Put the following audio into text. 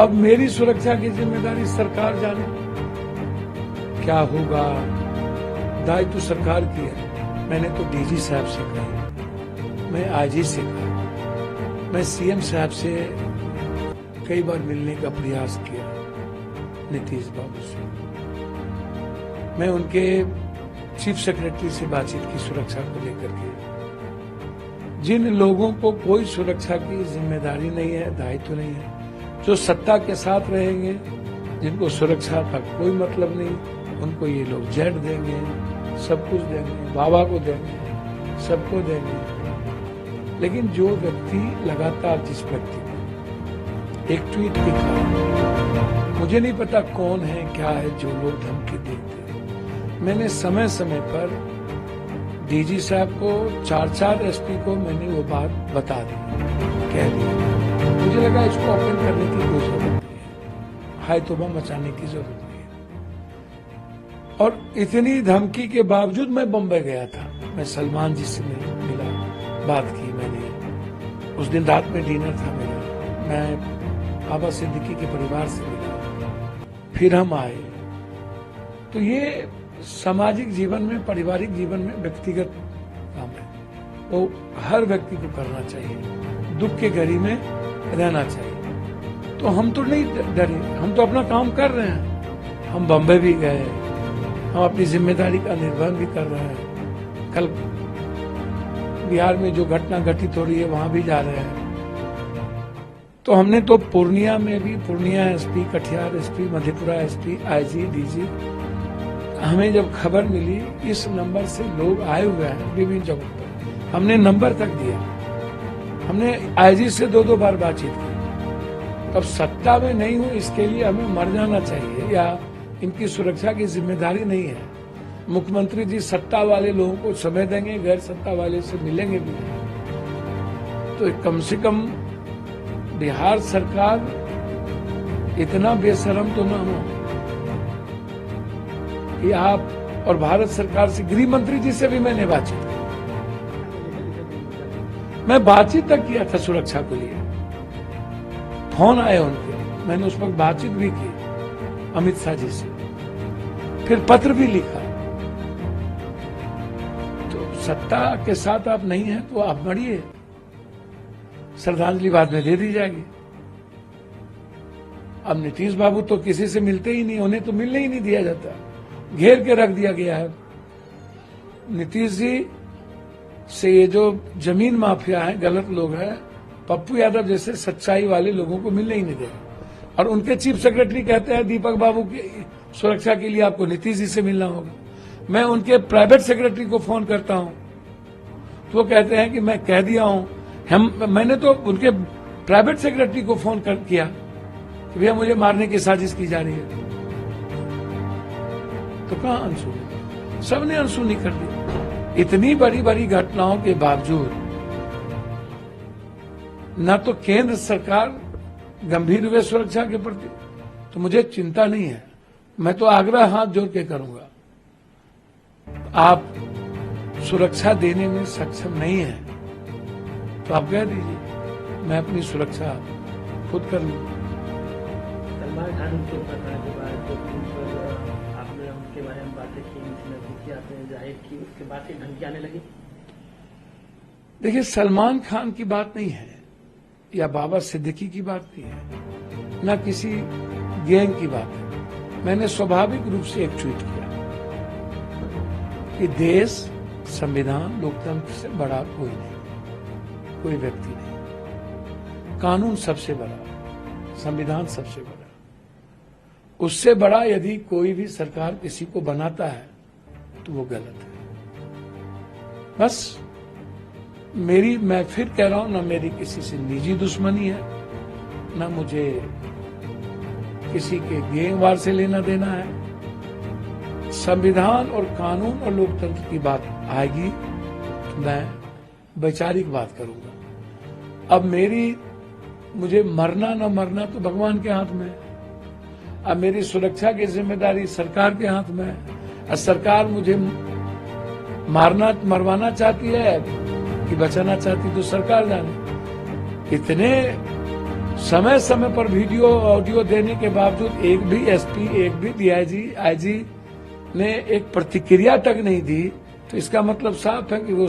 अब मेरी सुरक्षा की जिम्मेदारी सरकार जाने, क्या होगा दायित्व सरकार की है। मैंने तो डीजी साहब से कहा, मैं आईजी से कहा, मैं सीएम साहब से कई बार मिलने का प्रयास किया, नीतीश बाबू से, मैं उनके चीफ सेक्रेटरी से बातचीत की सुरक्षा को लेकर के। जिन लोगों को कोई सुरक्षा की जिम्मेदारी नहीं है, दायित्व नहीं है, जो सत्ता के साथ रहेंगे, जिनको सुरक्षा का कोई मतलब नहीं, उनको ये लोग जेट देंगे, सब कुछ देंगे, बाबा को देंगे, सबको देंगे। लेकिन जो व्यक्ति लगातार, जिस व्यक्ति को एक ट्वीट लिखा, मुझे नहीं पता कौन है क्या है, जो लोग धमकी देते हैं, मैंने समय समय पर डीजी साहब को, 4 एसपी को मैंने वो बात बता दी, कह दी। मुझे लगा इसको ओपन करने की कोई जरूरत नहीं है, हाय तौबा मचाने की जरूरत नहीं है। और इतनी धमकी के बावजूद मैं बम्बई गया था, मैं सलमान जी से मिला, बात की मैंने, उस दिन रात में डिनर था मेरा, मैं बाबा सिद्दीकी के परिवार से मिला, फिर हम आए। तो ये सामाजिक जीवन में, पारिवारिक जीवन में व्यक्तिगत काम है, वो हर व्यक्ति को करना चाहिए, दुख के घड़ी में रहना चाहिए। तो हम तो नहीं डरे, हम तो अपना काम कर रहे हैं। हम बम्बई भी गए, हम अपनी जिम्मेदारी का निर्वहन भी कर रहे हैं। कल बिहार में जो घटना घटित हो रही है, वहां भी जा रहे हैं। तो हमने तो पूर्णिया में भी, Purnia SP, Katihar SP, Madhepura SP, IG, DG, हमें जब खबर मिली इस नंबर से लोग आए हुए हैं विभिन्न जगहों पर, हमने नंबर तक दिया, हमने आईजी से 2-2 बार बातचीत की। तब सत्ता में नहीं हूं इसके लिए हमें मर जाना चाहिए, या इनकी सुरक्षा की जिम्मेदारी नहीं है। मुख्यमंत्री जी सत्ता वाले लोगों को समय देंगे, गैर सत्ता वाले से मिलेंगे भी नहीं। तो कम से कम बिहार सरकार इतना बेशरम तो ना हो कि आप, और भारत सरकार से, गृह मंत्री जी से भी मैंने बातचीत की, मैं बातचीत तक किया था सुरक्षा के लिए, फोन आए उनके, मैंने उस वक्त बातचीत भी की अमित शाह जी से, फिर पत्र भी लिखा। तो सत्ता के साथ आप नहीं हैं तो आप मरिए, श्रद्धांजलि बाद में दे दी जाएगी। अब नीतीश बाबू तो किसी से मिलते ही नहीं, उन्हें तो मिलने ही नहीं दिया जाता, घेर के रख दिया गया है। नीतीश जी से ये जो जमीन माफिया है, गलत लोग हैं, पप्पू यादव जैसे सच्चाई वाले लोगों को मिलने ही नहीं दे। और उनके चीफ सेक्रेटरी कहते हैं दीपक बाबू की सुरक्षा के लिए आपको नीतीश जी से मिलना होगा। मैं उनके प्राइवेट सेक्रेटरी को फोन करता हूं तो वो कहते हैं कि मैं कह दिया हूं। मैंने तो उनके प्राइवेट सेक्रेटरी को फोन किया कि भैया मुझे मारने की साजिश की जा रही है। तो कहां अनसुनी, सबने अनसुनी कर दी। इतनी बड़ी बड़ी घटनाओं के बावजूद न तो केंद्र सरकार गंभीर हुए सुरक्षा के प्रति, तो मुझे चिंता नहीं है। मैं तो आग्रह हाथ जोड़ के करूंगा, आप सुरक्षा देने में सक्षम नहीं है तो आप कह दीजिए, मैं अपनी सुरक्षा खुद कर लूंगा। सलमान खान के प्रकरण के बाद आपने उनके बारे में बातें की, उनकी आपने जाहिर की, उसके बाद से धमकी आने लगी। देखिए, सलमान खान की बात नहीं है या बाबा सिद्दीकी की बात नहीं है, ना किसी गैंग की बात है। मैंने स्वाभाविक रूप से एक ट्वीट किया कि देश, संविधान, लोकतंत्र से बड़ा कोई नहीं, कोई व्यक्ति नहीं। कानून सबसे बड़ा, संविधान सबसे बड़ा, उससे बड़ा यदि कोई भी सरकार किसी को बनाता है तो वो गलत है। बस मैं फिर कह रहा हूं, ना मेरी किसी से निजी दुश्मनी है, ना मुझे किसी के गैंगवार से लेना देना है। संविधान और कानून और लोकतंत्र की बात आएगी तो मैं वैचारिक बात करूंगा। अब मुझे मरना न मरना तो भगवान के हाथ में है। अब मेरी सुरक्षा की जिम्मेदारी सरकार के हाथ में है। अब सरकार मुझे मरवाना चाहती है कि बचाना चाहती, तो सरकार जाने। इतने समय समय पर वीडियो ऑडियो देने के बावजूद एक भी एसपी, एक भी डीआईजी, आईजी ने एक प्रतिक्रिया तक नहीं दी, तो इसका मतलब साफ है कि वो